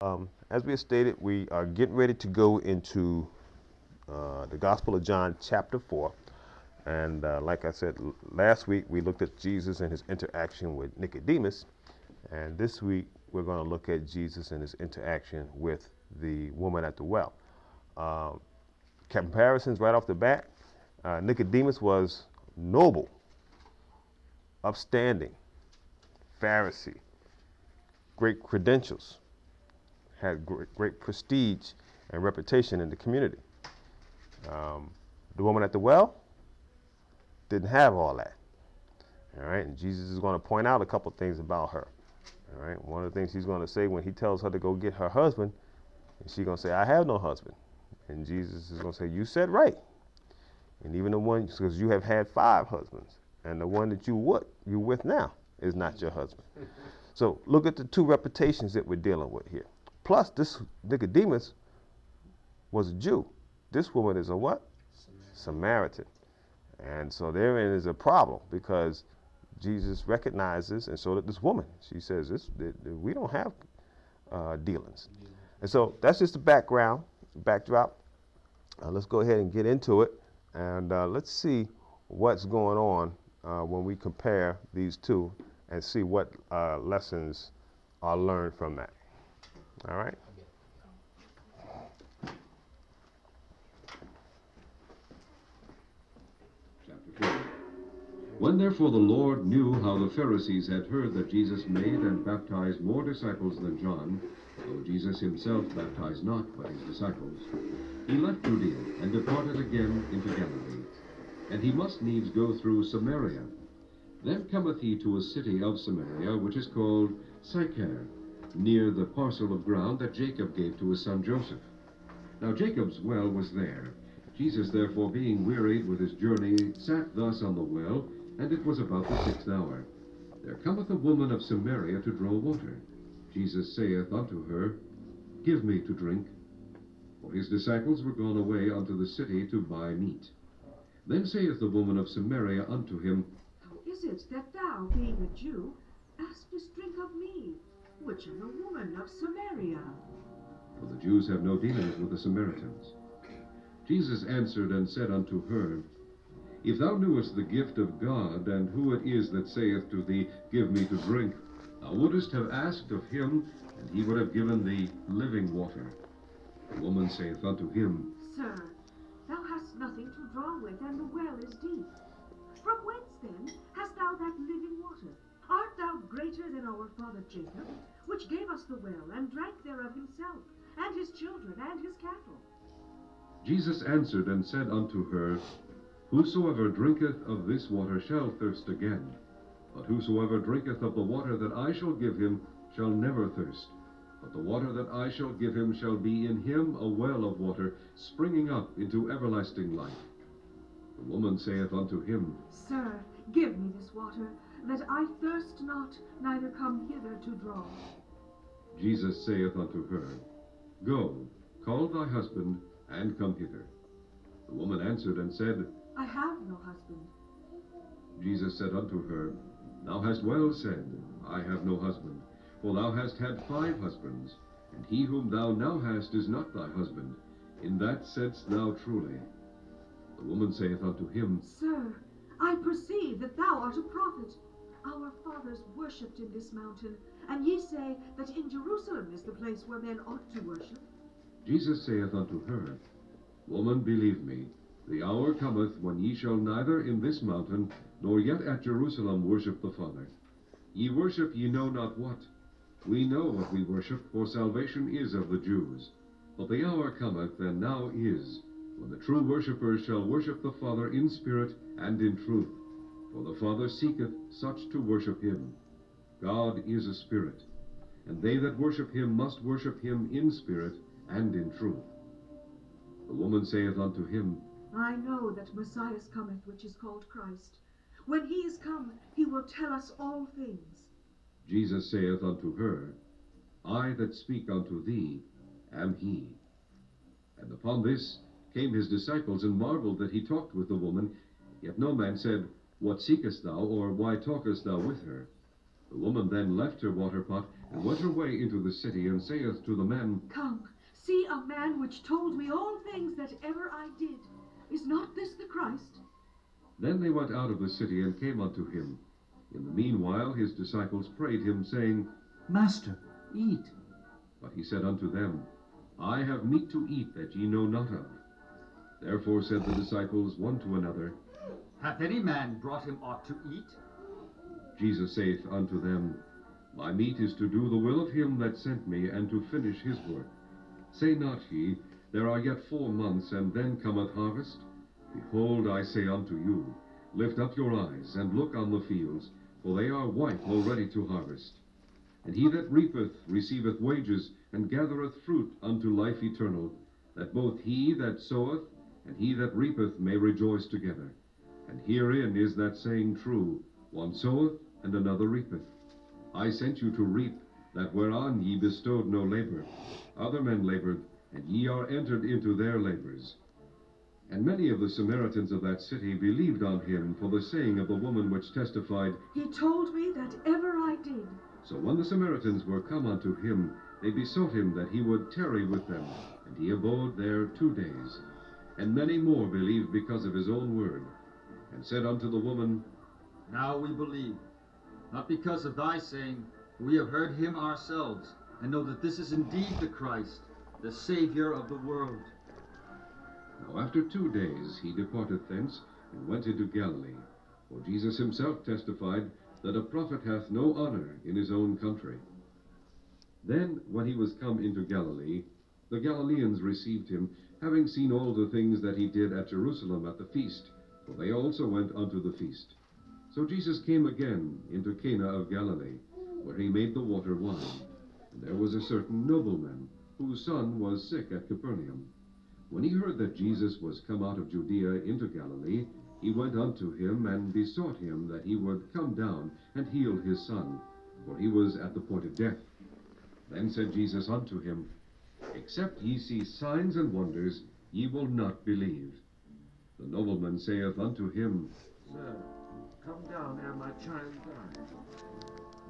As we have stated, we are getting ready to go into the Gospel of John, chapter 4. And like I said last week, we looked at Jesus and his interaction with Nicodemus. And this week, we're going to look at Jesus and his interaction with the woman at the well. Comparisons right off the bat. Nicodemus was noble, upstanding, Pharisee, great credentials, had great prestige and reputation in the community. The woman at the well didn't have all that. All right, and Jesus is going to point out a couple things about her. All right, one of the things he's going to say when he tells her to go get her husband, and she's going to say, "I have no husband," and Jesus is going to say, "You said right." And even the one, because you have had 5 husbands, and the one that you with now is not your husband. So look at the 2 reputations that we're dealing with here. Plus, this Nicodemus was a Jew. This woman is a what? Samaritan. And so therein is a problem because Jesus recognizes, and so did this woman. She says, we don't have dealings. And so that's just the backdrop. Let's go ahead and get into it. And let's see what's going on when we compare these 2 and see what lessons are learned from that. All right? When therefore the Lord knew how the Pharisees had heard that Jesus made and baptized more disciples than John, though Jesus himself baptized not but his disciples, he left Judea and departed again into Galilee. And he must needs go through Samaria. Then cometh he to a city of Samaria, which is called Sychar, near the parcel of ground that Jacob gave to his son Joseph. Now Jacob's well was there. Jesus therefore, being wearied with his journey, sat thus on the well, and it was about the 6th hour. There cometh a woman of Samaria to draw water. Jesus saith unto her, Give me to drink. For his disciples were gone away unto the city to buy meat. Then saith the woman of Samaria unto him, How is it that thou, being a Jew, askest drink of me, which am a woman of Samaria? For the Jews have no dealings with the Samaritans. Jesus answered and said unto her, If thou knewest the gift of God, and who it is that saith to thee, Give me to drink, thou wouldest have asked of him, and he would have given thee living water. The woman saith unto him, Sir, thou hast nothing to draw with, and the well is deep. From whence, then, hast thou that living water? Art thou greater than our father Jacob, which gave us the well, and drank thereof himself, and his children, and his cattle? Jesus answered and said unto her, Whosoever drinketh of this water shall thirst again. But whosoever drinketh of the water that I shall give him shall never thirst. But the water that I shall give him shall be in him a well of water, springing up into everlasting life. The woman saith unto him, Sir, give me this water, that I thirst not, neither come hither to draw. Jesus saith unto her, Go, call thy husband, and come hither. The woman answered and said, I have no husband. Jesus said unto her, Thou hast well said, I have no husband. For thou hast had 5 husbands, and he whom thou now hast is not thy husband. In that saidst thou truly. The woman saith unto him, Sir, I perceive that thou art a prophet. Our fathers worshipped in this mountain, and ye say that in Jerusalem is the place where men ought to worship. Jesus saith unto her, Woman, believe me, the hour cometh when ye shall neither in this mountain, nor yet at Jerusalem worship the Father. Ye worship ye know not what. We know what we worship, for salvation is of the Jews. But the hour cometh, and now is, when the true worshippers shall worship the Father in spirit and in truth. For the Father seeketh such to worship him. God is a spirit, and they that worship him must worship him in spirit and in truth. The woman saith unto him, I know that Messiah cometh, which is called Christ. When he is come, he will tell us all things. Jesus saith unto her, I that speak unto thee am he. And upon this came his disciples, and marveled that he talked with the woman. Yet no man said, What seekest thou, or why talkest thou with her? The woman then left her water pot, and went her way into the city, and saith to the men, Come, see a man which told me all things that ever I did. Is not this the Christ? Then they went out of the city, and came unto him. In the meanwhile his disciples prayed him, saying, Master, eat. But he said unto them, I have meat to eat that ye know not of. Therefore said the disciples one to another, Hath any man brought him aught to eat? Jesus saith unto them, My meat is to do the will of him that sent me, and to finish his work. Say not ye, There are yet 4 months, and then cometh harvest? Behold, I say unto you, Lift up your eyes, and look on the fields, for they are white already to harvest. And he that reapeth receiveth wages, and gathereth fruit unto life eternal, that both he that soweth and he that reapeth may rejoice together. And herein is that saying true, One soweth, and another reapeth. I sent you to reap that whereon ye bestowed no labor. Other men labored, and ye are entered into their labors. And many of the Samaritans of that city believed on him for the saying of the woman which testified, He told me that ever I did. So when the Samaritans were come unto him, they besought him that he would tarry with them. And he abode there 2 days. And many more believed because of his own word. And said unto the woman, Now we believe, not because of thy saying, for we have heard him ourselves, and know that this is indeed the Christ, the Savior of the world. Now after 2 days he departed thence, and went into Galilee. For Jesus himself testified that a prophet hath no honor in his own country. Then, when he was come into Galilee, the Galileans received him, having seen all the things that he did at Jerusalem at the feast, for they also went unto the feast. So Jesus came again into Cana of Galilee, where he made the water wine. And there was a certain nobleman, whose son was sick at Capernaum. When he heard that Jesus was come out of Judea into Galilee, he went unto him, and besought him that he would come down and heal his son, for he was at the point of death. Then said Jesus unto him, Except ye see signs and wonders, ye will not believe. The nobleman saith unto him, Sir, come down ere my child die.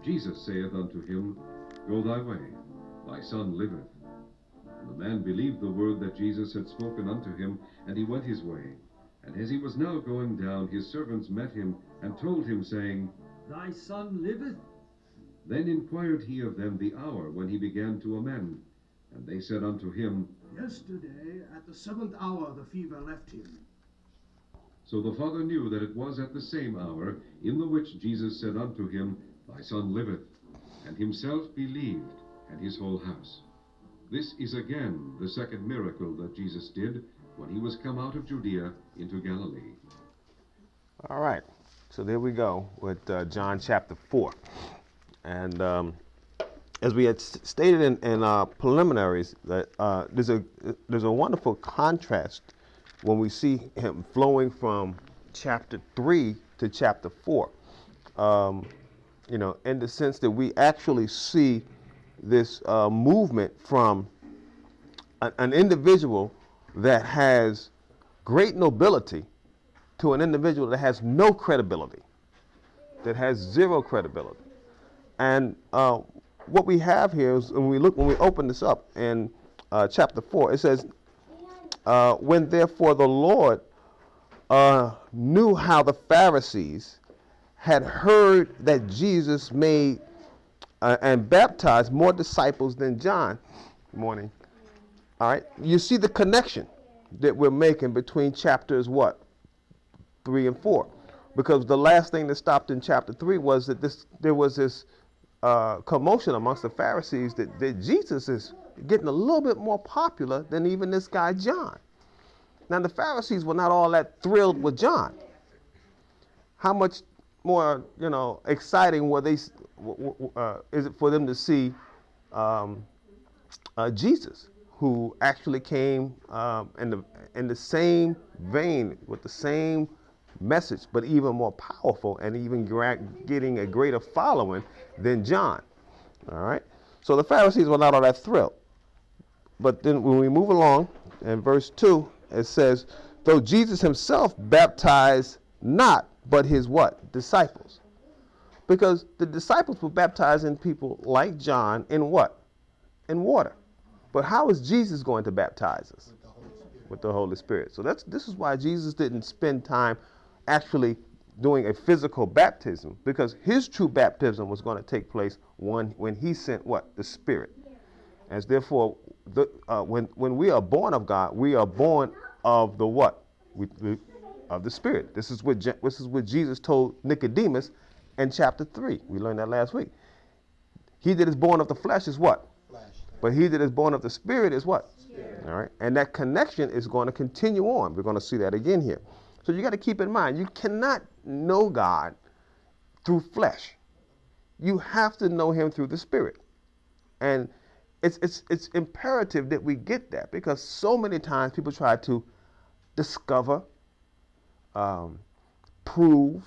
Jesus saith unto him, Go thy way, thy son liveth. And the man believed the word that Jesus had spoken unto him, and he went his way. And as he was now going down, his servants met him, and told him, saying, Thy son liveth. Then inquired he of them the hour when he began to amend. And they said unto him, Yesterday, at the 7th hour, the fever left him. So the father knew that it was at the same hour in the which Jesus said unto him, Thy son liveth. And himself believed, and his whole house. This is again the second miracle that Jesus did, when he was come out of Judea into Galilee. All right, so there we go with John chapter 4. And as we had stated in preliminaries, that there's a wonderful contrast when we see him flowing from chapter 3 to chapter 4. In the sense that we actually see this movement from an individual that has great nobility to an individual that has no credibility, that has zero credibility. And what we have here is when we open this up in chapter 4, it says, when therefore the Lord knew how the Pharisees had heard that Jesus made and baptized more disciples than John. Good morning. All right, you see the connection that we're making between chapters 3 and 4, because the last thing that stopped in chapter 3 was that there was this commotion amongst the Pharisees that Jesus is getting a little bit more popular than even this guy John. Now the Pharisees were not all that thrilled with John. How much more exciting were they? Is it for them to see Jesus, who actually came in the same vein with the same message, but even more powerful and even getting a greater following than John. All right. So the Pharisees were not all that thrilled. But then when we move along in verse 2, it says, though Jesus himself baptized not, but his what? Disciples. Because the disciples were baptizing people like John in what? In water. But how is Jesus going to baptize us? With the Holy Spirit. So this is why Jesus didn't spend time actually doing a physical baptism, because his true baptism was going to take place when he sent what? The Spirit. As therefore, when we are born of God, we are born of the what? Of the Spirit. This is what Jesus told Nicodemus in chapter 3. We learned that last week. He that is born of the flesh is what? Flesh. But he that is born of the Spirit is what? Spirit. All right. And that connection is going to continue on. We're going to see that again here. So you got to keep in mind, you cannot know God through flesh. You have to know him through the Spirit. And it's imperative that we get that, because so many times people try to discover, prove,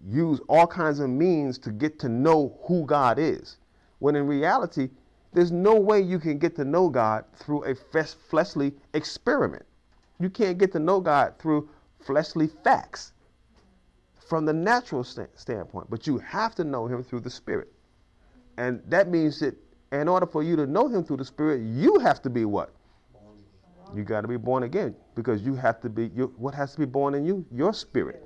use all kinds of means to get to know who God is. When in reality, there's no way you can get to know God through a fleshly experiment. You can't get to know God through fleshly facts from the natural standpoint, but you have to know him through the Spirit. And that means that in order for you to know him through the Spirit, you have to be what? You got to be born again, because you have to be, what has to be born in you? Your spirit.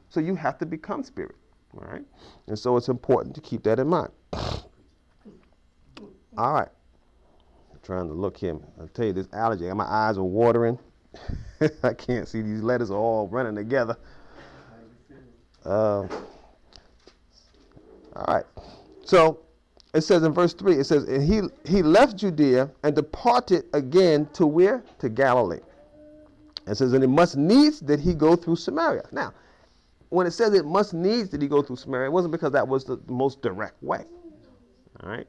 So you have to become spirit, all right? And so it's important to keep that in mind. All right. I'm trying to look here. I'll tell you, this allergy, my eyes are watering. I can't see, these letters are all running together. All right. So it says in verse 3, it says, and he left Judea and departed again to where? To Galilee. It says, and it must needs that he go through Samaria. Now, when it says it must needs that he go through Samaria, it wasn't because that was the most direct way. All right.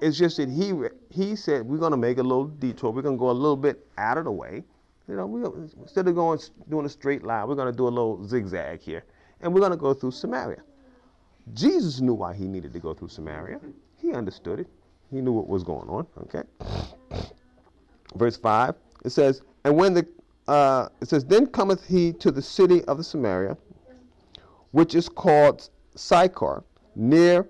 It's just that he said, we're going to make a little detour. We're going to go a little bit out of the way. You know, instead of doing a straight line, we're going to do a little zigzag here. And we're going to go through Samaria. Jesus knew why he needed to go through Samaria. He understood it. He knew what was going on. Okay. Verse 5, it says, and when it says, then cometh he to the city of the Samaria, which is called Sychar, near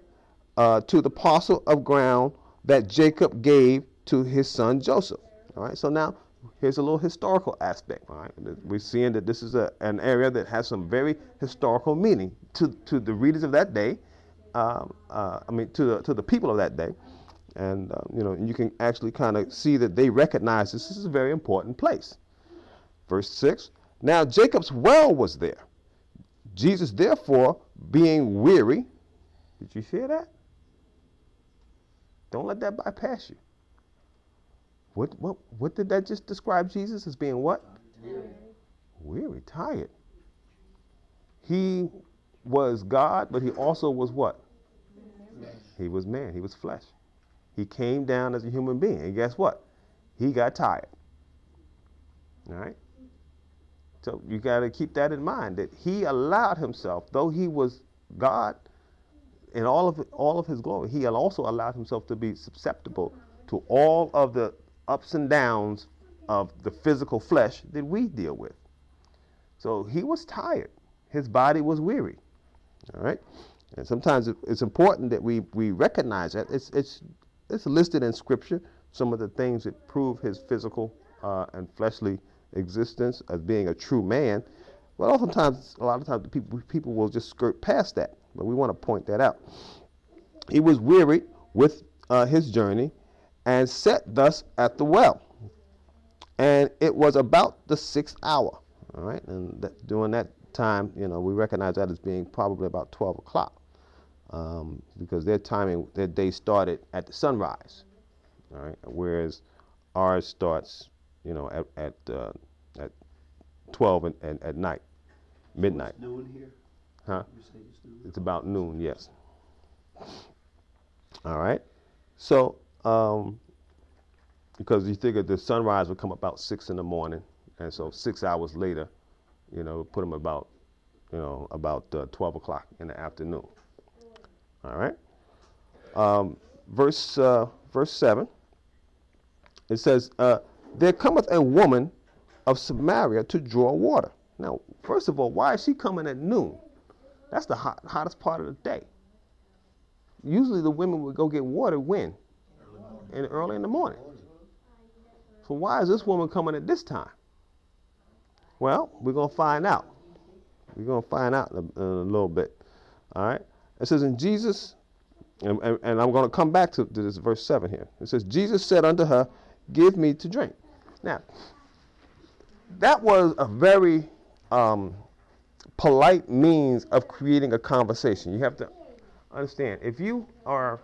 to the parcel of ground that Jacob gave to his son Joseph. All right. So now here's a little historical aspect. All right. We're seeing that this is an area that has some very historical meaning to the readers of that day. To the people of that day. And, you can actually kind of see that they recognize this is a very important place. Verse 6, now Jacob's well was there. Jesus, therefore, being weary. Did you hear that? Don't let that bypass you. What did that just describe Jesus as being what? Weary, tired. He was God, but he also was what? He was man. He was flesh. He came down as a human being. And guess what? He got tired. All right? So you got to keep that in mind, that he allowed himself, though he was God in all of his glory, he also allowed himself to be susceptible to all of the ups and downs of the physical flesh that we deal with. So he was tired. His body was weary. All right? And sometimes it's important that we recognize that. It's listed in Scripture, some of the things that prove his physical and fleshly existence as being a true man. But oftentimes, a lot of times, people will just skirt past that. But we want to point that out. He was weary with his journey and sat thus at the well. And it was about the 6th hour. All right? And during that time, we recognize that as being probably about 12 o'clock. Because their day started at the sunrise, all right. Whereas ours starts, at 12 and at night, midnight. It's noon here. Huh? You say it's noon? It's about noon, yes. All right. So, because you figure the sunrise would come about 6 in the morning, and so 6 hours later, put them about 12 o'clock in the afternoon. All right. Verse 7, it says, there cometh a woman of Samaria to draw water. Now, first of all, why is she coming at noon? That's the hottest part of the day. usually the women would go get water when? Early in the morning. So why is this woman coming at this time? Well, we're going to find out. We're going to find out in a little bit. All right? It says in Jesus, and I'm going to come back to this verse 7 here. It says, Jesus said unto her, give me to drink. Now, that was a very polite means of creating a conversation. You have to understand, if you are,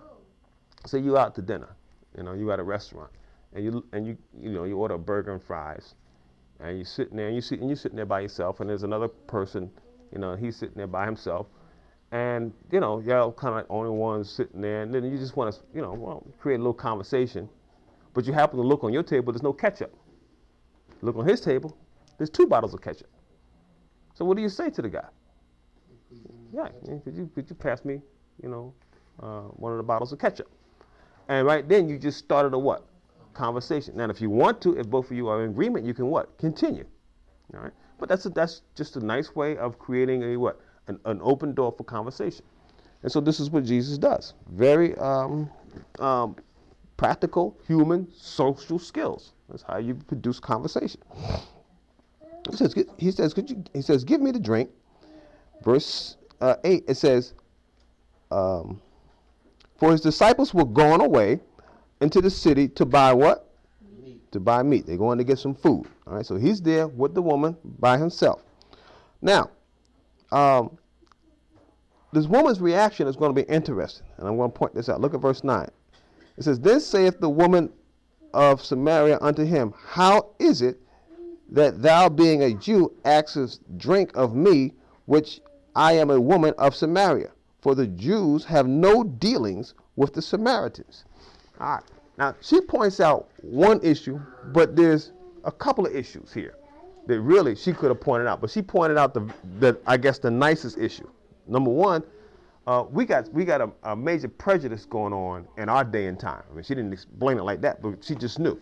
say you out to dinner, you at a restaurant, and you order a burger and fries, and you're sitting there, and you're sitting there by yourself, and there's another person, he's sitting there by himself, and y'all kind of like only ones sitting there, and then you just want to, create a little conversation, but you happen to look on your table, there's no ketchup. Look on his table, there's 2 bottles of ketchup. So what do you say to the guy? Yeah, could you pass me, one of the bottles of ketchup? And right then you just started a what? Conversation. Now, if you want to, if both of you are in agreement, you can what? Continue. All right. But that's just a nice way of creating a what? An open door for conversation. And so this is what Jesus does. Very practical, human, social skills. That's how you produce conversation. He says, give me the drink. Verse 8, it says, for his disciples were gone away into the city to buy what? Meat. To buy meat. They're going to get some food. All right, so he's there with the woman by himself. Now, this woman's reaction is going to be interesting, and I'm going to point this out. Look at verse 9. It says, then saith the woman of Samaria unto him, how is it that thou, being a Jew, askest drink of me, which I am a woman of Samaria? For the Jews have no dealings with the Samaritans. All right. Now, she points out one issue, but there's a couple of issues here that really she could have pointed out. But she pointed out the nicest issue. Number one, we got a major prejudice going on in our day and time. I mean, she didn't explain it like that, but she just knew.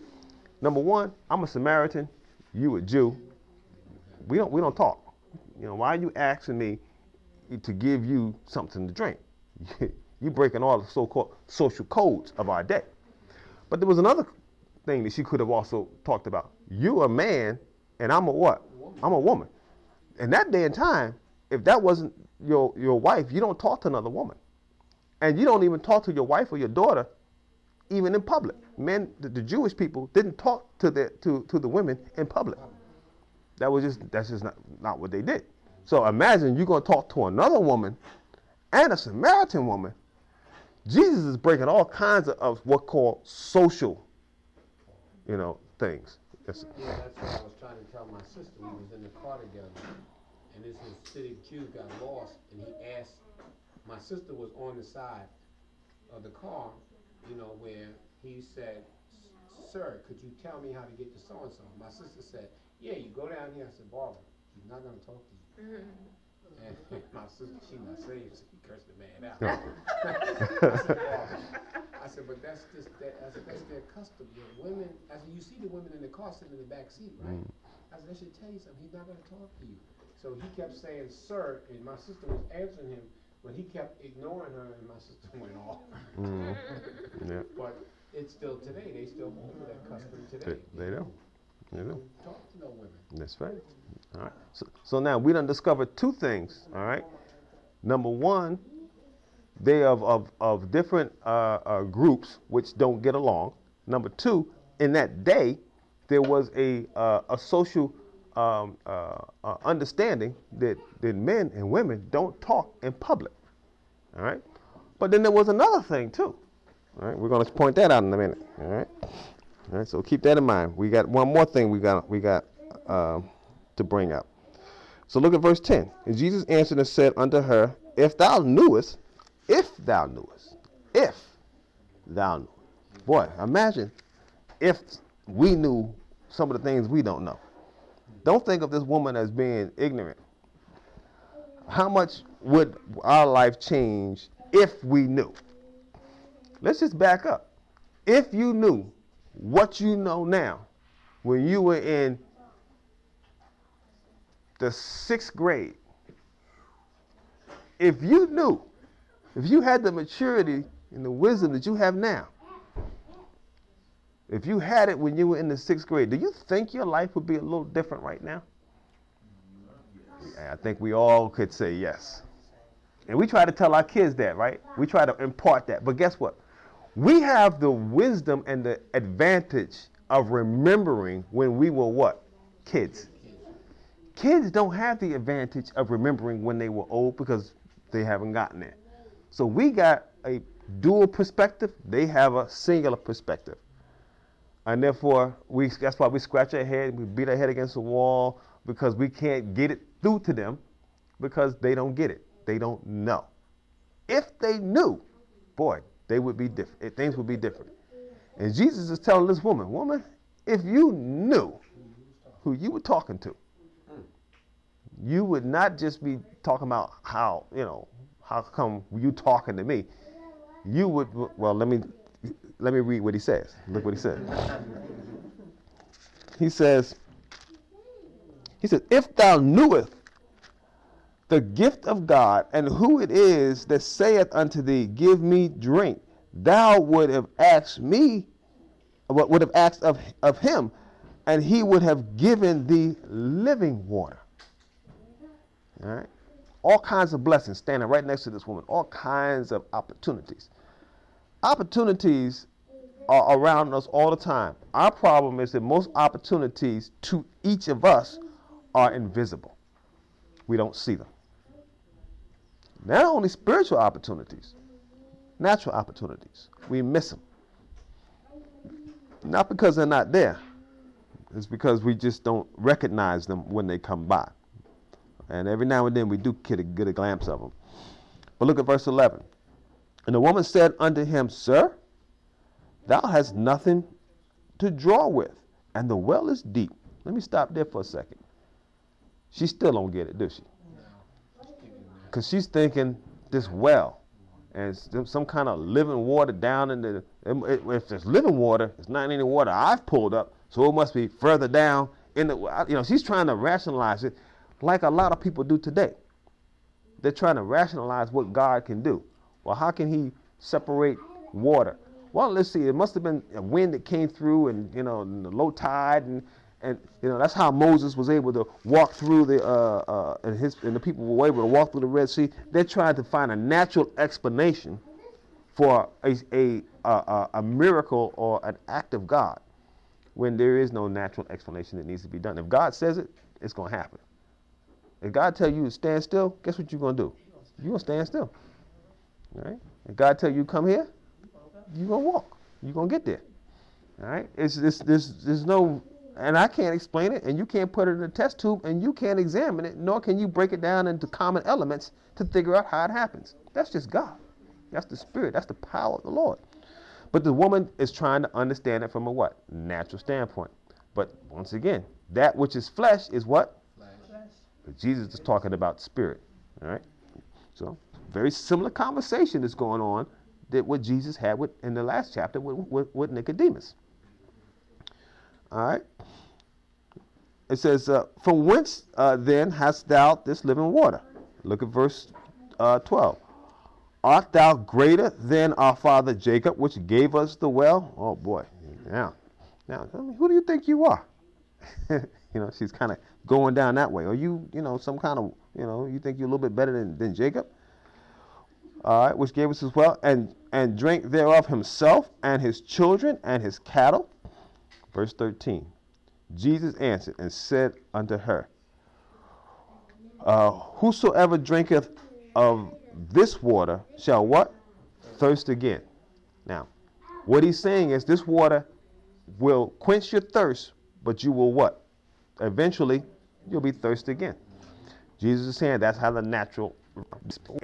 Number one, I'm a Samaritan, you a Jew. We don't talk. Why are you asking me to give you something to drink? You breaking all the so-called social codes of our day. But there was another thing that she could have also talked about. You a man, and I'm a what? I'm a woman. In that day and time, if that wasn't your wife, you don't talk to another woman. And you don't even talk to your wife or your daughter, even in public. Men, the Jewish people didn't talk to the women in public. That's just not what they did. So imagine you're going to talk to another woman and a Samaritan woman. Jesus is breaking all kinds of what called social, things. Yes. Yeah, that's what I was trying to tell my sister. We was in the car together, and this Hasidic Jew got lost, and he asked, my sister was on the side of the car, where he said, sir, could you tell me how to get to so-and-so? My sister said, yeah, you go down here. I said, Barbara, he's not going to talk to you. And my sister, she's not saved, so he cursed the man out. I said, but that's their custom. The women, I said, you see the women in the car sitting in the back seat, right? I said, that should tell you something. He's not going to talk to you. So he kept saying, sir, and my sister was answering him, but he kept ignoring her, and my sister went off. Yeah. But it's still today. They still hold that custom today. They do. They do. Talk to no women. That's right. All right. So now we done discovered 2 things. All right. Number one, they of different groups which don't get along. Number 2, in that day, there was a social understanding that men and women don't talk in public. All right. But then there was another thing too. All right. We're going to point that out in a minute. All right. All right, so keep that in mind. We got one more thing we got to bring up. So look at verse 10. And Jesus answered and said unto her, if thou knewest. Boy, imagine if we knew some of the things we don't know. Don't think of this woman as being ignorant. How much would our life change if we knew? Let's just back up. If you knew what you know now, when you were in the 6th grade, if you knew If you had the maturity and the wisdom that you have now, if you had it when you were in the 6th grade, do you think your life would be a little different right now? I think we all could say yes. And we try to tell our kids that, right? We try to impart that. But guess what? We have the wisdom and the advantage of remembering when we were what? Kids. Kids don't have the advantage of remembering when they were old because they haven't gotten there. So we got a dual perspective. They have a singular perspective. And therefore, that's why we scratch our head, we beat our head against the wall, because we can't get it through to them because they don't get it. They don't know. If they knew, boy, they would be different. Things would be different. And Jesus is telling this woman, if you knew who you were talking to, you would not just be talking about how come you talking to me? You would, well, let me read what he says. Look what he says. He says, if thou knewest the gift of God, and who it is that saith unto thee, give me drink, thou would have asked of him, and he would have given thee living water. All right? All kinds of blessings standing right next to this woman. All kinds of opportunities. Opportunities are around us all the time. Our problem is that most opportunities to each of us are invisible. We don't see them. Not only spiritual opportunities, natural opportunities. We miss them. Not because they're not there. It's because we just don't recognize them when they come by. And every now and then we do get a glimpse of them. But look at verse 11. And the woman said unto him, Sir, thou hast nothing to draw with, and the well is deep. Let me stop there for a second. She still don't get it, does she? Because she's thinking this well and some kind of living water down in the, if there's living water, it's not any water I've pulled up, so it must be further down in the, she's trying to rationalize it like a lot of people do today. They're trying to rationalize what God can do. Well, how can he separate water? Well, let's see, it must have been a wind that came through and, and the low tide and that's how Moses was able to walk through and the people were able to walk through the Red Sea. They're trying to find a natural explanation for a miracle or an act of God when there is no natural explanation that needs to be done. If God says it, it's going to happen. If God tells you to stand still, guess what you're going to do? You're going to stand still. All right? If God tells you to come here, you're going to walk. You're going to get there. All right? There's no, and I can't explain it, and you can't put it in a test tube, and you can't examine it, nor can you break it down into common elements to figure out how it happens. That's just God. That's the Spirit. That's the power of the Lord. But the woman is trying to understand it from a what? Natural standpoint. But once again, that which is flesh is what? But Jesus is talking about spirit. All right? So, very similar conversation is going on that what Jesus had in the last chapter with Nicodemus. All right? It says, from whence then hast thou this living water? Look at verse 12. Art thou greater than our father Jacob, which gave us the well? Oh, boy. Now, who do you think you are? She's kind of going down that way. Or you some kind of, you think you're a little bit better than Jacob? All right, which gave us his well, and drank thereof himself and his children and his cattle. Verse 13. Jesus answered and said unto her, whosoever drinketh of this water shall what? Thirst again. Now, what he's saying is this water will quench your thirst, but you will what? Eventually, you'll be thirsty again. Jesus is saying that's how the natural,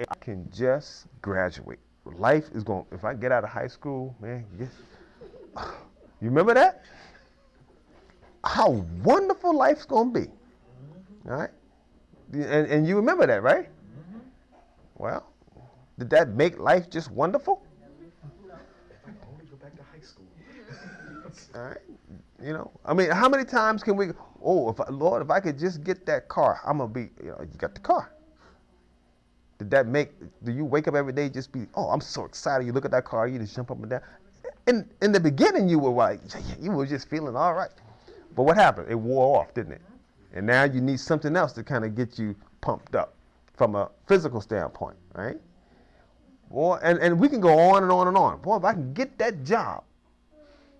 I can just graduate. Life is going, if I get out of high school, man, you remember that? How wonderful life's going to be. All right? And you remember that, right? Well, did that make life just wonderful? Only go back to high school. All right. I mean, how many times can we, Lord, if I could just get that car, I'm going to be, you got the car. do you wake up every day just be, oh, I'm so excited, you look at that car, you just jump up and down. In the beginning, you were like, you were just feeling all right. But what happened? It wore off, didn't it? And now you need something else to kind of get you pumped up from a physical standpoint, right? Boy, and we can go on and on and on. Boy, if I can get that job,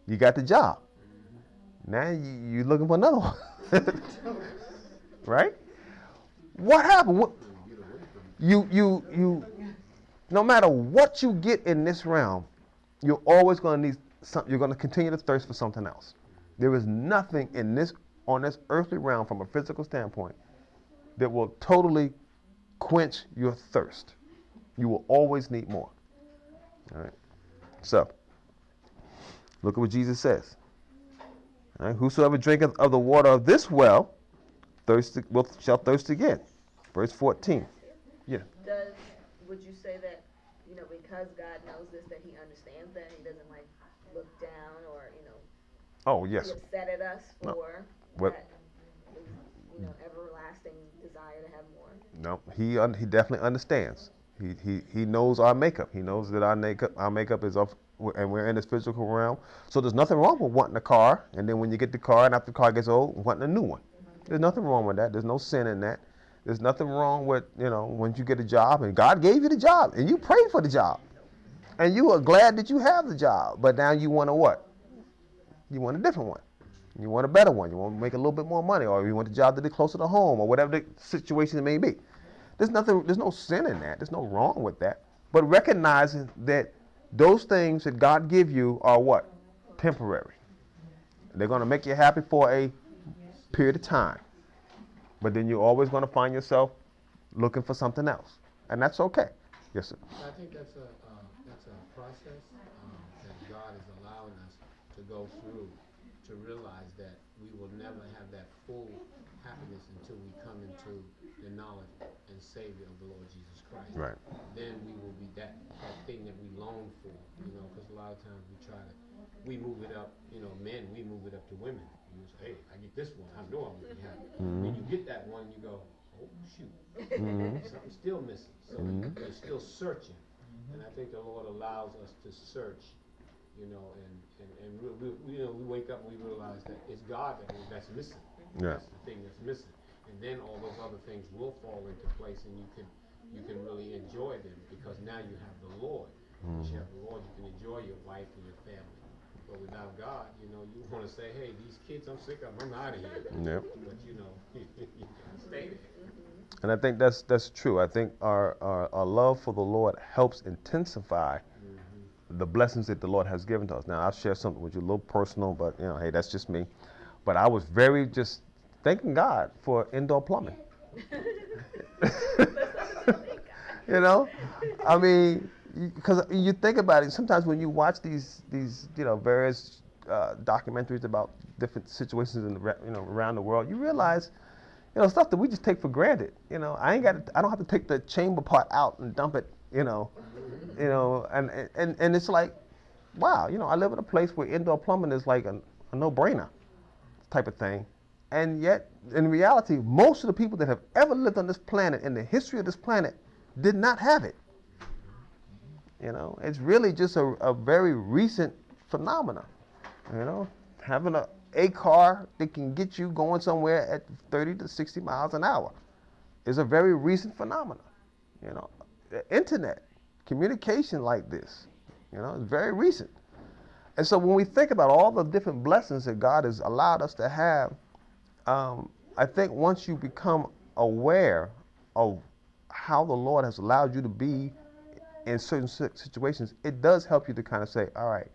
you got the job. Now you're looking for another one, right? What happened? You no matter what you get in this realm, you're always going to need something. You're going to continue to thirst for something else. There is nothing on this earthly realm from a physical standpoint that will totally quench your thirst. You will always need more. All right. So, look at what Jesus says. All right. Whosoever drinketh of the water of this well shall thirst again. Verse 14. Yeah. Would you say that, because God knows this, that he understands that he doesn't look down or, Oh, yes. be upset at us for that, everlasting desire to have more? No, he definitely understands. He knows our makeup. He knows that our makeup is off, and we're in this physical realm. So there's nothing wrong with wanting a car, and then when you get the car, and after the car gets old, wanting a new one. There's nothing wrong with that. There's no sin in that. There's nothing wrong with, once you get a job, and God gave you the job, and you prayed for the job. And you are glad that you have the job, but now you want a what? You want a different one. You want a better one. You want to make a little bit more money, or you want the job to be closer to home, or whatever the situation it may be. There's no sin in that. There's no wrong with that. But recognizing that those things that God give you are what? Temporary. They're going to make you happy for a period of time. But then you're always going to find yourself looking for something else. And that's okay. Yes, sir. I think that's a process that God is allowing us to go through to realize that we will never have that full happiness until we come into the knowledge and Savior of the Lord Jesus Christ. Right. Then we will be that thing that we long for, because a lot of times we move it up, men, we move it up to women. You say, hey, I get this one, I know I'm going to be happy. When you get that one, you go, oh, shoot, something's still missing. So you're still searching. And I think the Lord allows us to search, and we wake up and we realize that it's God that's missing. Yeah. That's the thing that's missing. And then all those other things will fall into place, and you can really enjoy them, because now you have the Lord. Once you have the Lord, you can enjoy your wife and your family. But without God, you want to say, hey, these kids, I'm sick of them, I'm out of here. Yep. But you can't stay there. And I think that's true. I think our love for the Lord helps intensify the blessings that the Lord has given to us. Now, I'll share something with you, a little personal, but, hey, that's just me. But I was very just thanking God for indoor plumbing. I mean, because you think about it, sometimes when you watch these various documentaries about different situations around the world, you realize stuff that we just take for granted. I don't have to take the chamber part out and dump it. And it's like, wow, I live in a place where indoor plumbing is like a no-brainer type of thing. And yet, in reality, most of the people that have ever lived on this planet, in the history of this planet, did not have it. It's really just a very recent phenomenon. Having a car that can get you going somewhere at 30 to 60 miles an hour is a very recent phenomenon. The internet, communication like this, is very recent. And so when we think about all the different blessings that God has allowed us to have, I think once you become aware of how the Lord has allowed you to be in certain situations, it does help you to kind of say, all right,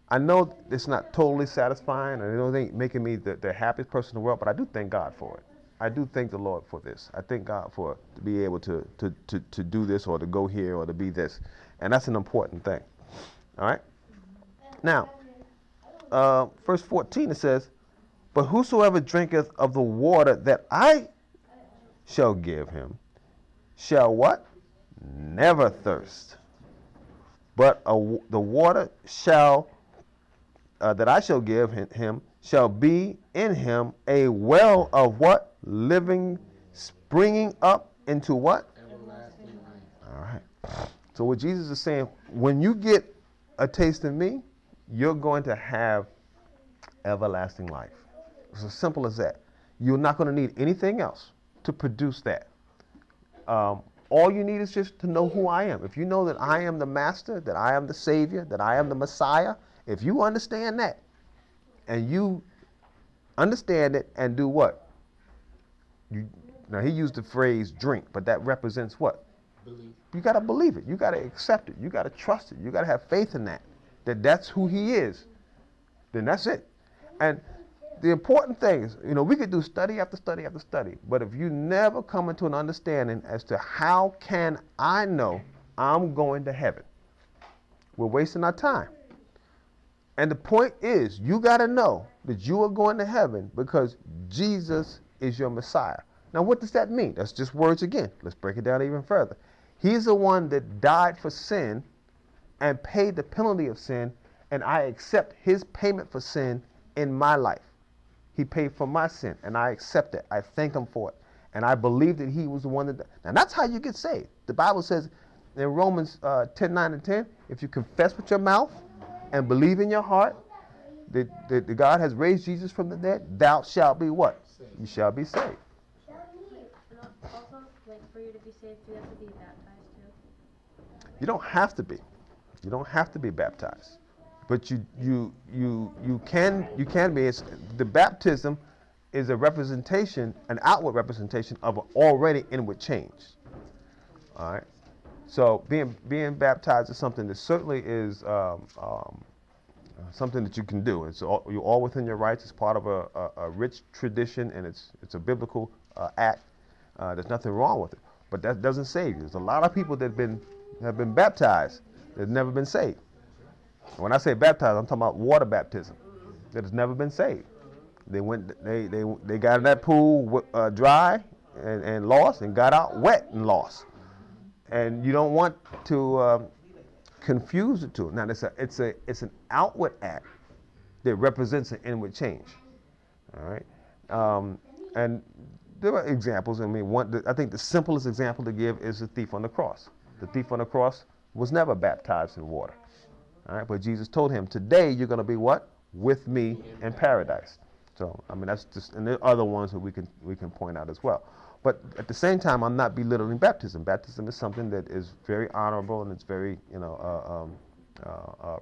I know it's not totally satisfying, and it ain't making me the happiest person in the world, but I do thank God for it. I do thank the Lord for this. I thank God for to be able to do this, or to go here, or to be this. And that's an important thing. All right? Now, verse 14, it says, but whosoever drinketh of the water that I shall give him shall what? Never thirst. But the water that I shall give him shall be in him a well of what? Living, springing up into what? Everlasting So what Jesus is saying, when you get a taste of me, you're going to have everlasting life. It's as simple as that. You're not going to need anything else to produce that. All you need is just to know who I am. If you know that I am the master, that I am the savior, that I am the Messiah, if you understand that, and you understand it and do what? Now he used the phrase drink, but that represents what? Believe. You got to believe it. You got to accept it. You got to trust it. You got to have faith in that that's who he is. Then that's it. And the important thing is, we could do study after study after study, but if you never come into an understanding as to how can I know I'm going to heaven, we're wasting our time. And the point is, you got to know that you are going to heaven because Jesus is your Messiah. Now, what does that mean? That's just words again. Let's break it down even further. He's the one that died for sin and paid the penalty of sin, and I accept his payment for sin in my life. He paid for my sin, and I accept it. I thank him for it. And I believe that he was the one that died. Now, that's how you get saved. The Bible says in Romans 10:9 and 10, if you confess with your mouth and believe in your heart that God has raised Jesus from the dead, thou shalt be what? You shall be saved. And also, for you to be saved, you have to be baptized too. You don't have to be. You don't have to be baptized, but you can be. The baptism is a representation, an outward representation of an already inward change. All right. So being baptized is something that certainly is something that you can do. You're all within your rights. It's part of a rich tradition, and it's a biblical act. There's nothing wrong with it, but that doesn't save you. There's a lot of people that have been baptized that have never been saved. When I say baptized, I'm talking about water baptism that has never been saved. They got in that pool dry and lost, and got out wet and lost. And you don't want to confuse the two. Now, it's an outward act that represents an inward change. All right, and there are examples. I mean, I think the simplest example to give is the thief on the cross. The thief on the cross was never baptized in water. All right, but Jesus told him, today you're going to be what? With me in paradise. So, I mean, that's just, and there are other ones that we can point out as well. But at the same time, I'm not belittling baptism. Baptism is something that is very honorable, and it's very,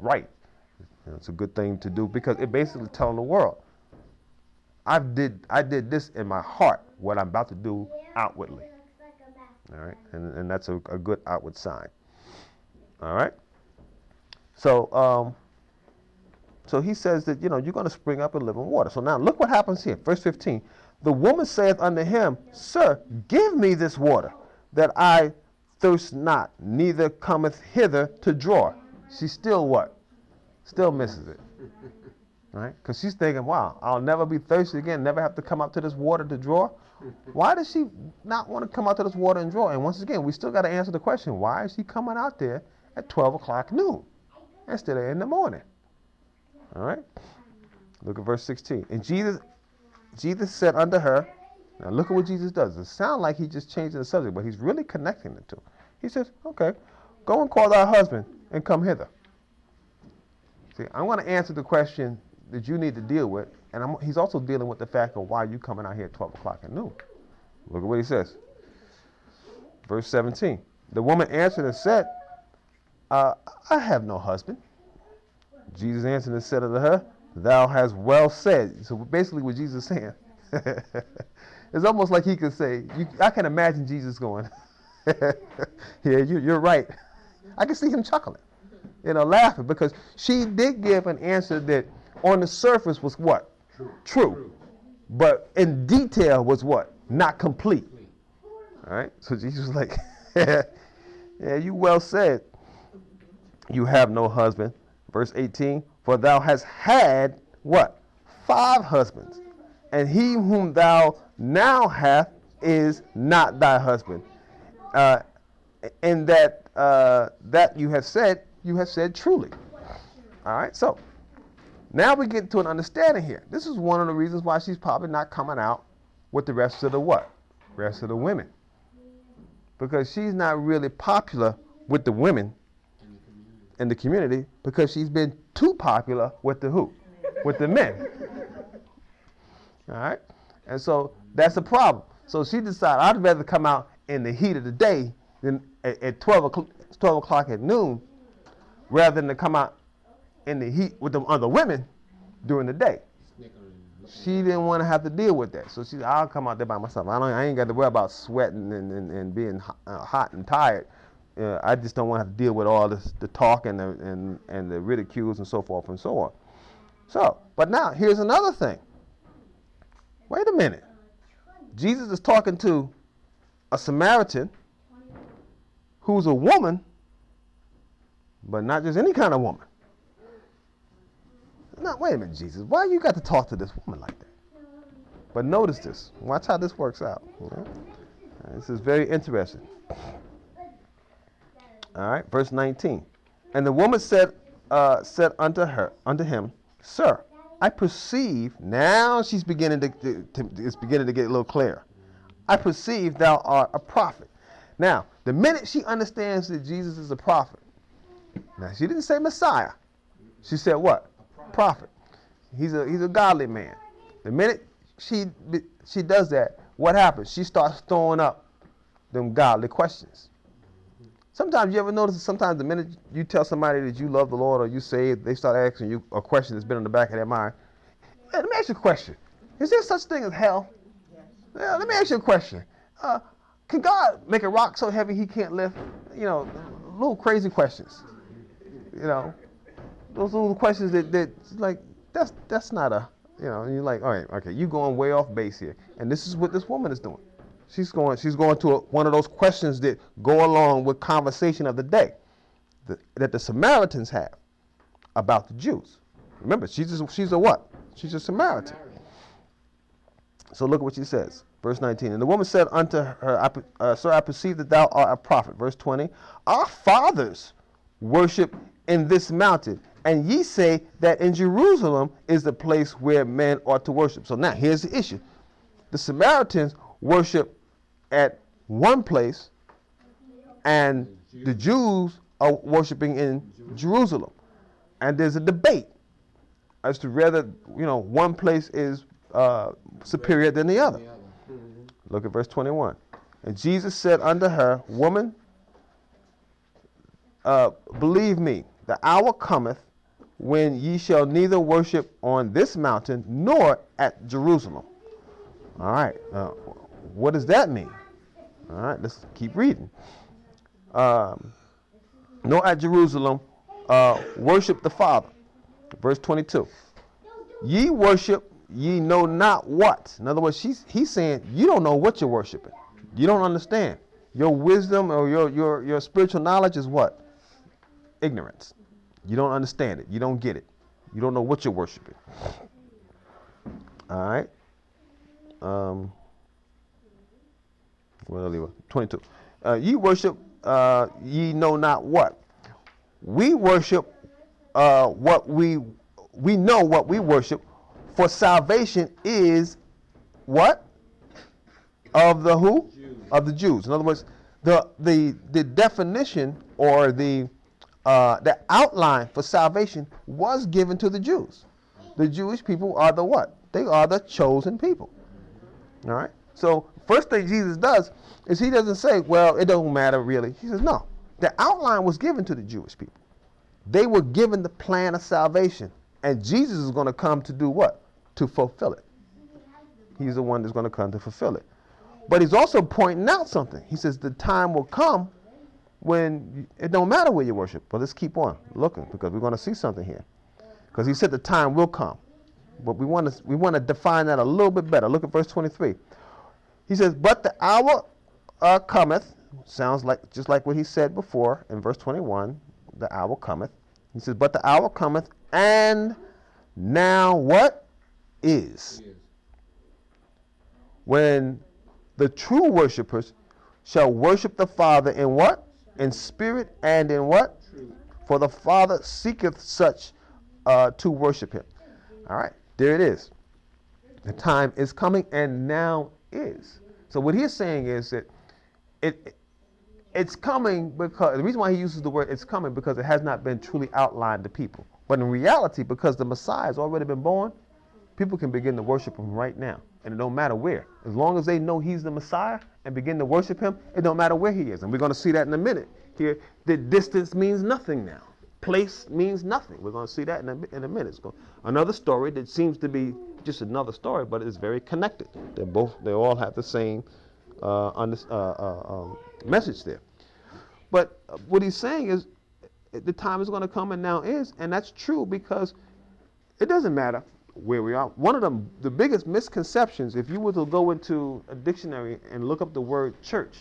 right. It's a good thing to do because it basically telling the world, I did this in my heart, what I'm about to do outwardly. All right, and that's a good outward sign. All right. So he says that, you're going to spring up in living water. So now look what happens here. Verse 15. The woman saith unto him, Sir, give me this water, that I thirst not, neither cometh hither to draw. She still what? Still misses it. Right? Because she's thinking, wow, I'll never be thirsty again, never have to come up to this water to draw. Why does she not want to come out to this water and draw? And once again, we still got to answer the question, why is she coming out there at 12 o'clock noon instead of in the morning? All right? Look at verse 16. And Jesus said unto her, now look at what Jesus does. It sounds like he's just changing the subject, but he's really connecting the two. He says, okay, go and call thy husband and come hither. See, I'm going to answer the question that you need to deal with, and he's also dealing with the fact of why you coming out here at 12 o'clock at noon. Look at what he says. Verse 17. The woman answered and said, I have no husband. Jesus answered and said unto her, thou hast well said. So basically what Jesus is saying, it's almost like he could say, I can imagine Jesus going, yeah, you're right. I can see him chuckling, laughing, because she did give an answer that on the surface was what? True. But in detail was what? Not complete. All right? So Jesus was like, yeah, you well said. You have no husband. Verse 18, for thou hast had, what? 5 husbands, and he whom thou now hast is not thy husband. And that you have said truly. All right, so now we get to an understanding here. This is one of the reasons why she's probably not coming out with the rest of the what? Rest of the women. Because she's not really popular with the women in the community because she's been too popular with the who? With the men. All right? And so that's a problem. So she decided, I'd rather come out in the heat of the day than at 12 o'clock at noon rather than to come out in the heat with the other women during the day. She didn't want to have to deal with that. So she said, I'll come out there by myself. I ain't got to worry about sweating and being hot and tired. I just don't want to have to deal with all this, the talk and the ridicules and so forth and so on. So, but now, here's another thing. Wait a minute. Jesus is talking to a Samaritan who's a woman, but not just any kind of woman. Now, wait a minute, Jesus. Why you got to talk to this woman like that? But notice this. Watch how this works out. This is very interesting. All right, verse 19. And the woman said unto him, Sir, I perceive, now she's beginning it's beginning to get a little clearer. I perceive thou art a prophet. Now, the minute she understands that Jesus is a prophet, now she didn't say Messiah. She said what? Prophet. He's a godly man. The minute she does that, what happens? She starts throwing up them godly questions. Sometimes you ever notice that sometimes the minute you tell somebody that you love the Lord or you say it, they start asking you a question that's been in the back of their mind. Yeah, let me ask you a question. Is there such thing as hell? Yes. Yeah, let me ask you a question. Can God make a rock so heavy he can't lift? You know, little crazy questions. You know, those little questions that like that's not a, you know, and you're like, all right, okay, you going way off base here. And this is what this woman is doing. She's going to one of those questions that go along with conversation of the day that the Samaritans have about the Jews. Remember, she's a what? She's a Samaritan. So look at what she says. Verse 19. And the woman said unto her, Sir, I perceive that thou art a prophet. Verse 20. Our fathers worship in this mountain, and ye say that in Jerusalem is the place where men ought to worship. So now here's the issue. The Samaritans worship at one place, and the Jews are worshiping in Jerusalem. And there's a debate as to whether, you know, one place is superior than the other. Look at verse 21. And Jesus said unto her, Woman, believe me, the hour cometh when ye shall neither worship on this mountain nor at Jerusalem. All right. What does that mean? All right, let's keep reading. Nor at Jerusalem worship the Father. Verse 22. Ye worship, ye know not what. In other words, he's saying you don't know what you're worshiping. You don't understand. Your wisdom or your spiritual knowledge is what? Ignorance. You don't understand it. You don't get it. You don't know what you're worshiping. All right. Well, 22. Ye worship, ye know not what. We worship what we know what we worship, for salvation is what? Of the who? Jews. Of the Jews. In other words, the definition or the outline for salvation was given to the Jews. The Jewish people are the what? They are the chosen people. All right? So first thing Jesus does is he doesn't say, well, it don't matter really. He says, no. The outline was given to the Jewish people. They were given the plan of salvation. And Jesus is going to come to do what? To fulfill it. He's the one that's going to come to fulfill it. But he's also pointing out something. He says the time will come when it don't matter where you worship. But let's keep on looking because we're going to see something here. Because he said the time will come. But we want to define that a little bit better. Look at verse 23. He says, but the hour cometh. Sounds like just like what he said before in verse 21. The hour cometh. He says, but the hour cometh, and now what is? When the true worshipers shall worship the Father in what? In spirit and in what? Truth. For the Father seeketh such to worship him. All right, there it is. The time is coming and now is. So what he's saying is that it's coming because, the reason why he uses the word it's coming, because it has not been truly outlined to people. But in reality, because the Messiah has already been born, people can begin to worship him right now. And it don't matter where. As long as they know he's the Messiah and begin to worship him, it don't matter where he is. And we're going to see that in a minute here, that distance means nothing now. Place means nothing. We're going to see that in a minute. Another story that seems to be just another story, but it's very connected. They all have the same message there. But what he's saying is the time is going to come, and now is, and that's true, because it doesn't matter where we are. One of the biggest misconceptions, if you were to go into a dictionary and look up the word church,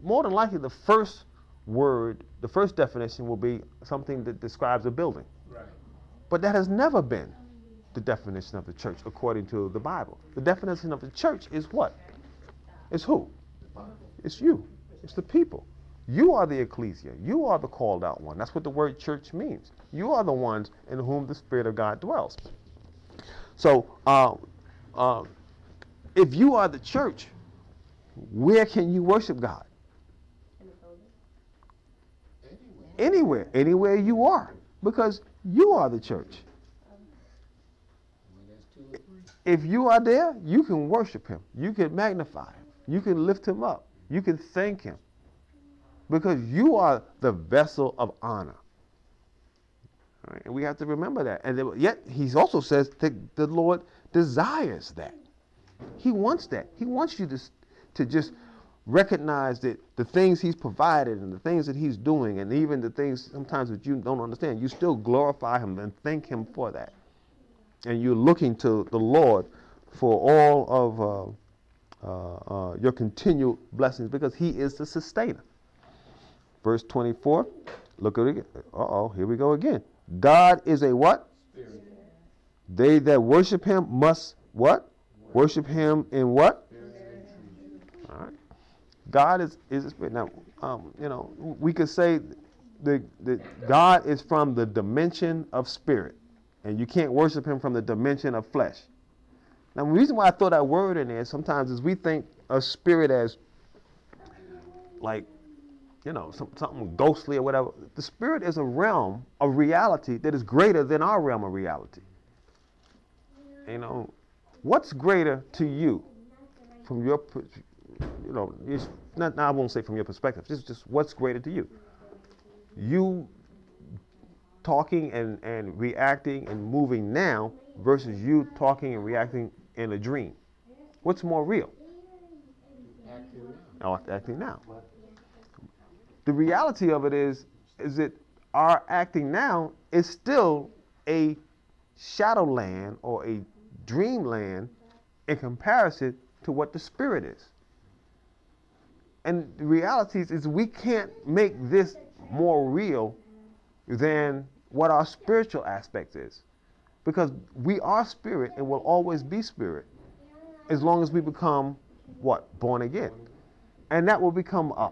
more than likely the first word, the first definition will be something that describes a building. Right. But that has never been the definition of the church according to the Bible. The definition of the church is what? It's who? It's you. It's the people. You are the ecclesia. You are the called out one. That's what the word church means. You are the ones in whom the Spirit of God dwells. So, if you are the church, where can you worship God? Anywhere you are, because you are the church. If you are there, you can worship him. You can magnify him. You can lift him up. You can thank him, because you are the vessel of honor. All right? And we have to remember that. And yet he also says that the Lord desires that. He wants that. He wants you to just recognize that the things he's provided and the things that he's doing, and even the things sometimes that you don't understand, you still glorify him and thank him for that. And you're looking to the Lord for all of your continued blessings, because he is the sustainer. Verse 24, look at it again. Here we go again. God is a what? Spirit. They that worship him must what? Worship him in what? All right. God is a spirit. Now, we could say that God is from the dimension of spirit, and you can't worship him from the dimension of flesh. Now, the reason why I throw that word in there sometimes is we think of spirit as like, something ghostly or whatever. The spirit is a realm of reality that is greater than our realm of reality. What's greater to you from your, I won't say from your perspective, just what's greater to you? You talking and reacting and moving now versus you talking and reacting in a dream. What's more real? Acting now. The reality of it is that our acting now is still a shadowland or a dreamland in comparison to what the spirit is. And the reality is we can't make this more real than what our spiritual aspect is. Because we are spirit and will always be spirit as long as we become what? Born again. And that will become a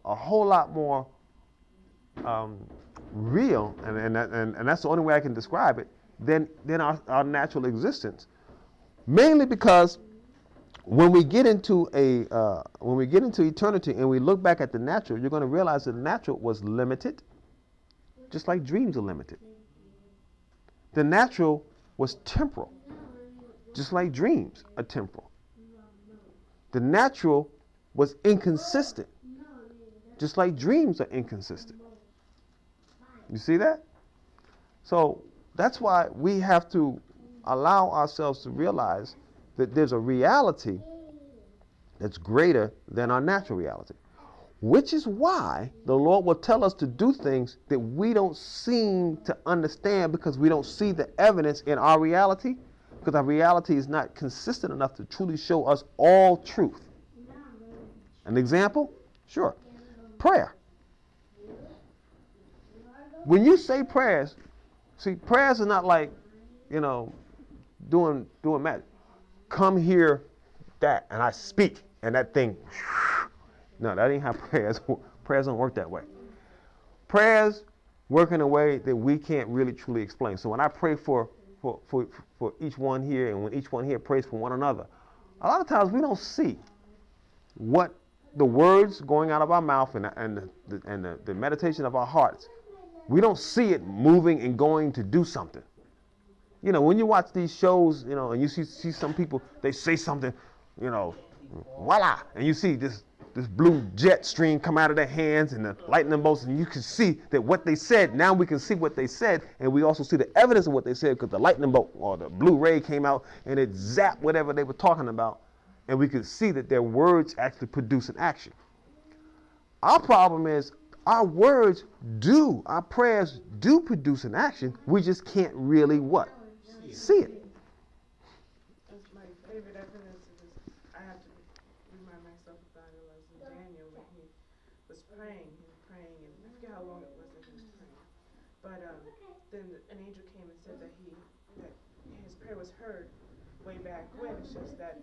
whole lot more real, and that's the only way I can describe it, than our natural existence. Mainly because when we get into eternity and we look back at the natural, you're going to realize that the natural was limited, just like dreams are limited. The natural was temporal, just like dreams are temporal. The natural was inconsistent, just like dreams are inconsistent. You see that? So that's why we have to allow ourselves to realize that there's a reality that's greater than our natural reality, which is why the Lord will tell us to do things that we don't seem to understand, because we don't see the evidence in our reality, because our reality is not consistent enough to truly show us all truth. An example? Sure. Prayer. When you say prayers, see, prayers are not like, doing magic. Come here, that, and I speak, and that thing. No, that ain't how prayers don't work that way. Prayers work in a way that we can't really truly explain. So when I pray for each one here, and when each one here prays for one another, a lot of times we don't see what the words going out of our mouth and the meditation of our hearts, we don't see it moving and going to do something. You know, when you watch these shows, you know, and you see some people, they say something, you know, voila, and you see this blue jet stream come out of their hands and the lightning bolts, and you can see that what they said, now we can see what they said, and we also see the evidence of what they said because the lightning bolt or the blue ray came out and it zapped whatever they were talking about, and we could see that their words actually produce an action. Our problem is our words do, our prayers do produce an action, we just can't really what? See it. That's my favorite evidence of this. I have to remind myself about it. I was in Daniel when he was praying, and I forget how long it was that he was praying. But then an angel came and said that his prayer was heard way back when. It's just that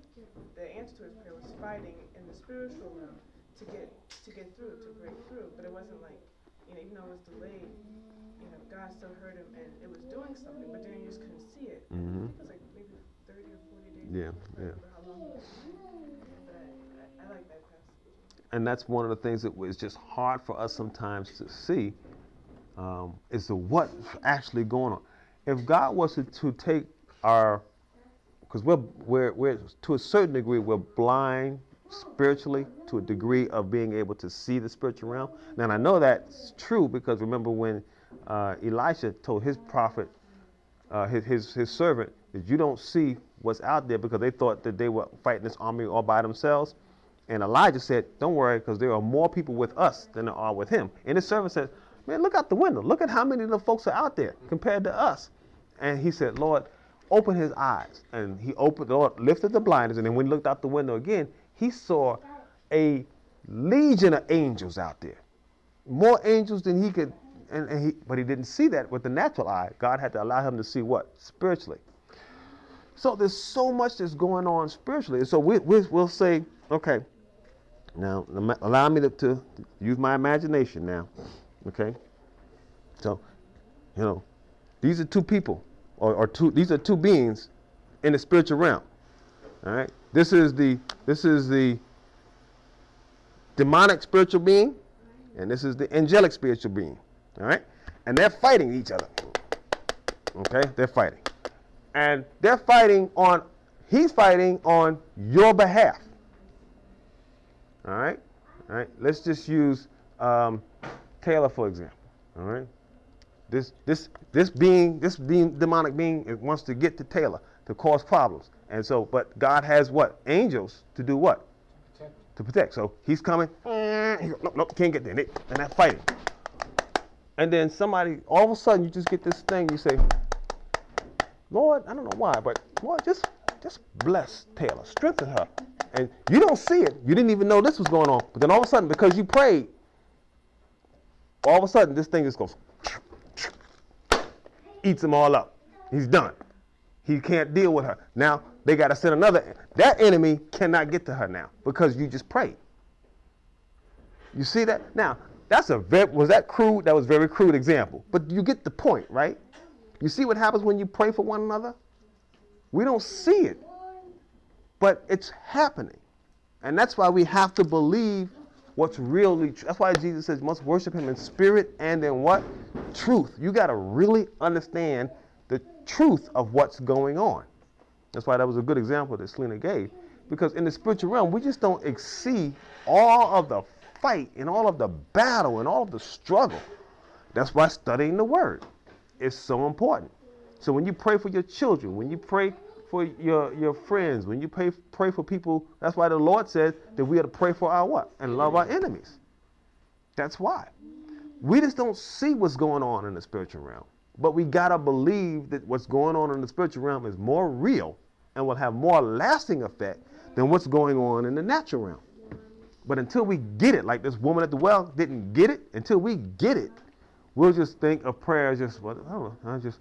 the answer to his prayer was fighting in the spiritual realm to get through, to break through. But it wasn't like, you know, even though it was delayed, you know, God still heard him and it was doing something, but then you just couldn't see it. Mm-hmm. I think it was like maybe 30 or 40 days. Yeah, I don't remember how long it was. But I like that passage. And that's one of the things that is just hard for us sometimes to see, is the what's actually going on. If God was to take our, because we're to a certain degree we're blind spiritually to a degree of being able to see the spiritual realm. Now, and I know that's true because remember when Elisha told his prophet, his servant, that you don't see what's out there because they thought that they were fighting this army all by themselves. And Elijah said, don't worry, because there are more people with us than there are with him. And his servant said, man, look out the window. Look at how many of the folks are out there compared to us. And he said, Lord, open his eyes. And he opened, the Lord lifted the blinders. And then when he looked out the window again, he saw a legion of angels out there. More angels than he could, but he didn't see that with the natural eye. God had to allow him to see what? Spiritually. So there's so much that's going on spiritually. So we'll say, okay, now allow me to use my imagination now. Okay? So, you know, these are two people, these are two beings in the spiritual realm. All right? This is the demonic spiritual being, and this is the angelic spiritual being. All right? And they're fighting each other. Okay? They're fighting. And he's fighting on your behalf. All right? All right? Let's just use Taylor, for example. All right? This demonic being, it wants to get to Taylor to cause problems. And so, but God has what? Angels to do what? To protect. So he's coming. Nope, can't get there. And they're fighting. And then somebody, all of a sudden, you just get this thing. You say, Lord, I don't know why, but Lord, just bless Taylor, strengthen her. And you don't see it. You didn't even know this was going on. But then all of a sudden, because you prayed, all of a sudden, this thing just goes, eats them all up. He's done. He can't deal with her. Now, they got to send another. That enemy cannot get to her now because you just prayed. You see that? Now, was that crude? That was a very crude example. But you get the point, right? You see what happens when you pray for one another? We don't see it, but it's happening. And that's why we have to believe what's really true. That's why Jesus says you must worship him in spirit and in what? Truth. You got to really understand the truth of what's going on. That's why that was a good example that Selena gave. Because in the spiritual realm, we just don't see all of the fight and all of the battle and all of the struggle. That's why studying the word is so important. So when you pray for your children, when you pray for your friends, when you pray for people, that's why the Lord said that we are to pray for our what? And love our enemies. That's why. We just don't see what's going on in the spiritual realm. But we got to believe that what's going on in the spiritual realm is more real and will have more lasting effect than what's going on in the natural realm. But until we get it, like this woman at the well didn't get it, until we get it, we'll just think of prayer as just, well, I don't know, I just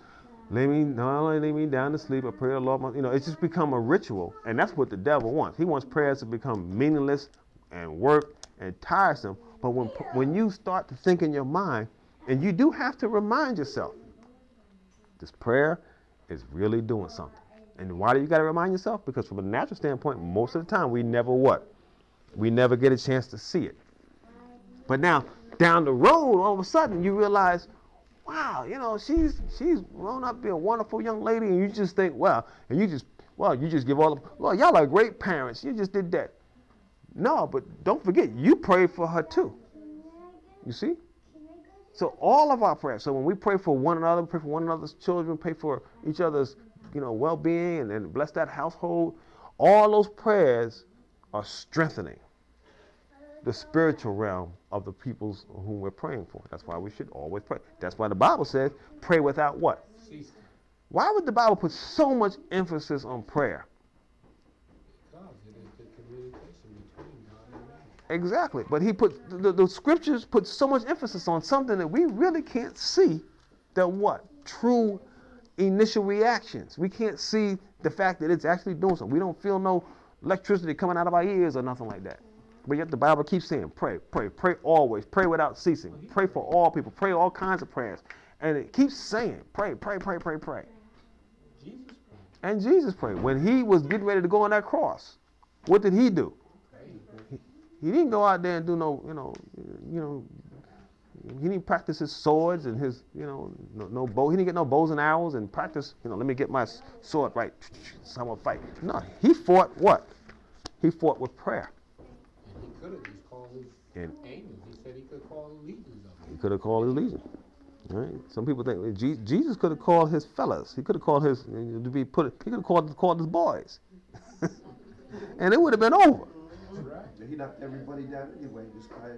lay me down to sleep. I pray the Lord. It's just become a ritual. And that's what the devil wants. He wants prayers to become meaningless and work and tiresome. But when you start to think in your mind, and you do have to remind yourself, this prayer is really doing something. And why do you got to remind yourself? Because from a natural standpoint, most of the time we never what? We never get a chance to see it. But now, down the road, all of a sudden, you realize, wow, you know, she's grown up to be a wonderful young lady, and you just think, you just give all of, y'all are great parents. You just did that. No, but don't forget, you prayed for her too. You see? So all of our prayers. So when we pray for one another, pray for one another's children, pray for each other's, well-being, and bless that household. All those prayers are strengthening the spiritual realm of the peoples whom we're praying for. That's why we should always pray. That's why the Bible says, pray without what? Ceasing. Why would the Bible put so much emphasis on prayer? Because it is the communication between God and man. Exactly. But he put the scriptures put so much emphasis on something that we really can't see. That what? True initial reactions. We can't see the fact that it's actually doing something. We don't feel no electricity coming out of our ears or nothing like that. But yet the Bible keeps saying, pray, pray, pray always, pray without ceasing, pray for all people, pray all kinds of prayers. And it keeps saying, pray, pray, pray, pray, pray. Jesus prayed. And Jesus prayed. When he was getting ready to go on that cross, what did he do? He didn't go out there and do no, he didn't practice his swords and his, no bow. He didn't get no bows and arrows and practice, let me get my sword right, so I'm going to fight. No, he fought what? He fought with prayer. And he could have just called his angels. He said he could call legions of them. He could have called his legion. Right? Some people think Jesus could have called his fellas. He could have called his, he could have called his boys. And it would have been over. Right. He knocked everybody down anyway, just by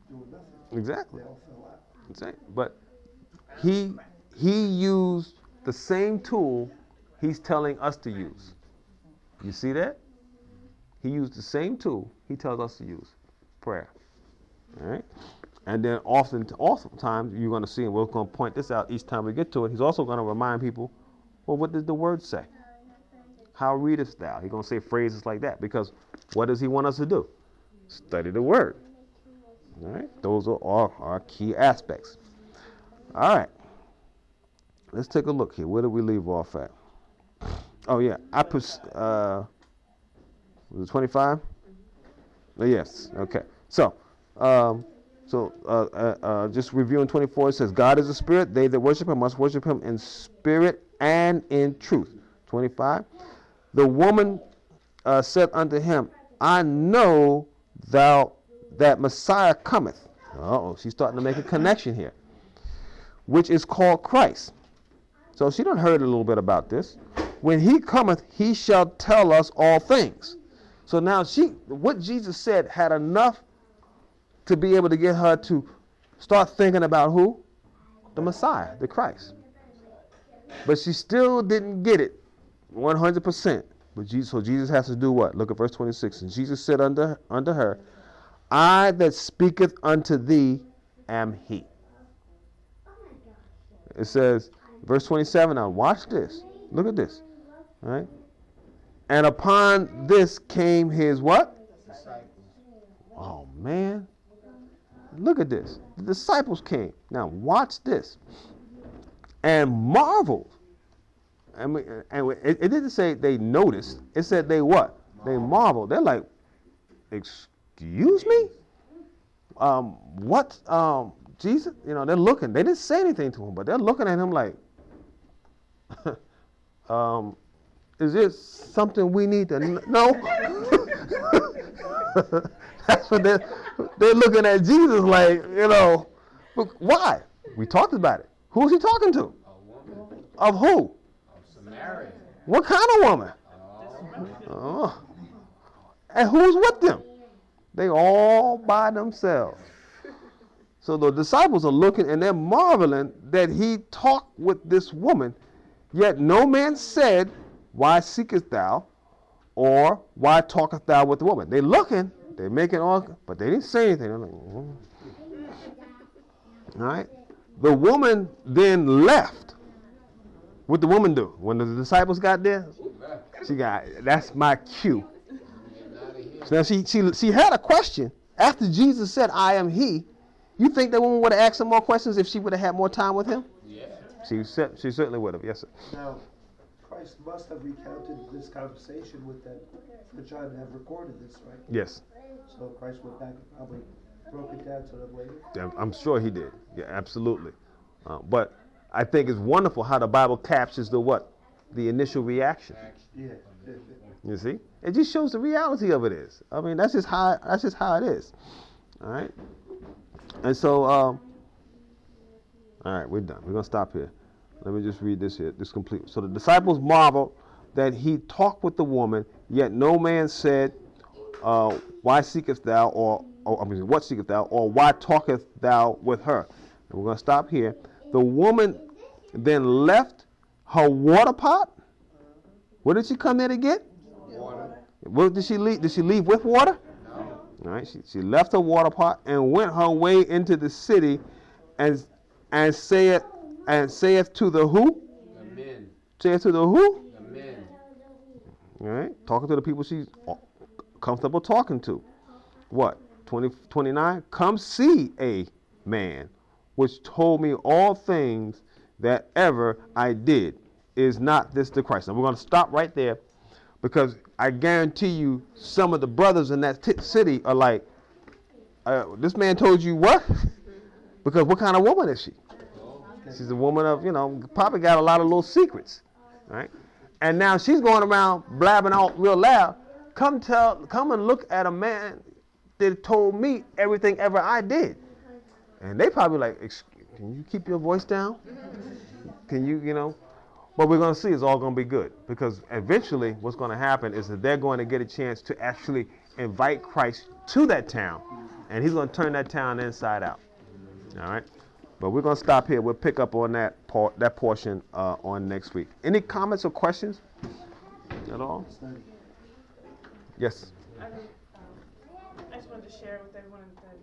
doing nothing. Exactly. They all fell out. Exactly. But he used the same tool he's telling us to use. You see that? He used the same tool he tells us to use, prayer. All right? And then oftentimes you're going to see, and we're going to point this out each time we get to it, he's also going to remind people, well, what does the word say? How readest thou? He's going to say phrases like that, because what does he want us to do? Study the word. All right? Those are all our key aspects. All right. Let's take a look here. Where did we leave off at? Oh, yeah. Was it 25? Oh, yes. Okay. So, just reviewing 24, it says, God is a spirit. They that worship him must worship him in spirit and in truth. 25. The woman said unto him, I know that Messiah cometh. She's starting to make a connection here, which is called Christ. So she done heard a little bit about this. When he cometh, he shall tell us all things. So now what Jesus said had enough to be able to get her to start thinking about who? The Messiah, the Christ. But she still didn't get it 100%. So Jesus has to do what? Look at verse 26. And Jesus said unto her, I that speaketh unto thee am he. It says, verse 27 now, watch this. Look at this. All right? And upon this came his what? Disciples. Oh, man. Look at this. The disciples came. Now, watch this. And marveled. And it didn't say they noticed. It said they what? They marveled. They're like, excuse me? What? Jesus? They're looking. They didn't say anything to him, but they're looking at him like, is this something we need to know? That's what they're looking at Jesus like, but why? We talked about it. Who is he talking to? A woman. Of who? Of Samaria. What kind of woman? Oh. And who's with them? They all by themselves. So the disciples are looking and they're marveling that he talked with this woman, yet no man said, why seekest thou? Or why talkest thou with the woman? They're looking, they're making all, but they didn't say anything. They're like, all right. The woman then left. What did the woman do? When the disciples got there, that's my cue. So now she had a question. After Jesus said, I am he, you think that woman would have asked him more questions if she would have had more time with him? Yeah. She certainly would have, yes, sir. Now, Christ must have recounted this conversation with them for John to have recorded this, right? Yes. So Christ went back and probably broke it down to them later. Yeah, I'm sure he did. Yeah, absolutely. But I think it's wonderful how the Bible captures the what? The initial reaction. Yeah. You see? It just shows the reality of it is. I mean, that's just how it is. All right? And so, all right, we're done. We're going to stop here. Let me just read this here, this complete. So the disciples marveled that he talked with the woman, yet no man said, why seekest thou, or what seekest thou, or why talkest thou with her? And we're going to stop here. The woman then left her water pot. What did she come there to get? Water. What did she leave? Did she leave with water? No. All right. She left her water pot and went her way into the city, and saith to the who? The men. Saith to the who? The men. All right. Talking to the people she's comfortable talking to. What? 29. Come see a man which told me all things that ever I did. Is not this the Christ? Now we're going to stop right there, because I guarantee you some of the brothers in that city are like, this man told you what? Because what kind of woman is she? She's a woman of, probably got a lot of little secrets, right? And now she's going around blabbing out real loud. Come and look at a man that told me everything ever I did. And they probably like, can you keep your voice down? Can you, What we're going to see is all going to be good, because eventually what's going to happen is that they're going to get a chance to actually invite Christ to that town, and he's going to turn that town inside out. All right? But we're going to stop here. We'll pick up on that portion on next week. Any comments or questions at all? Yes. I just wanted to share with everyone that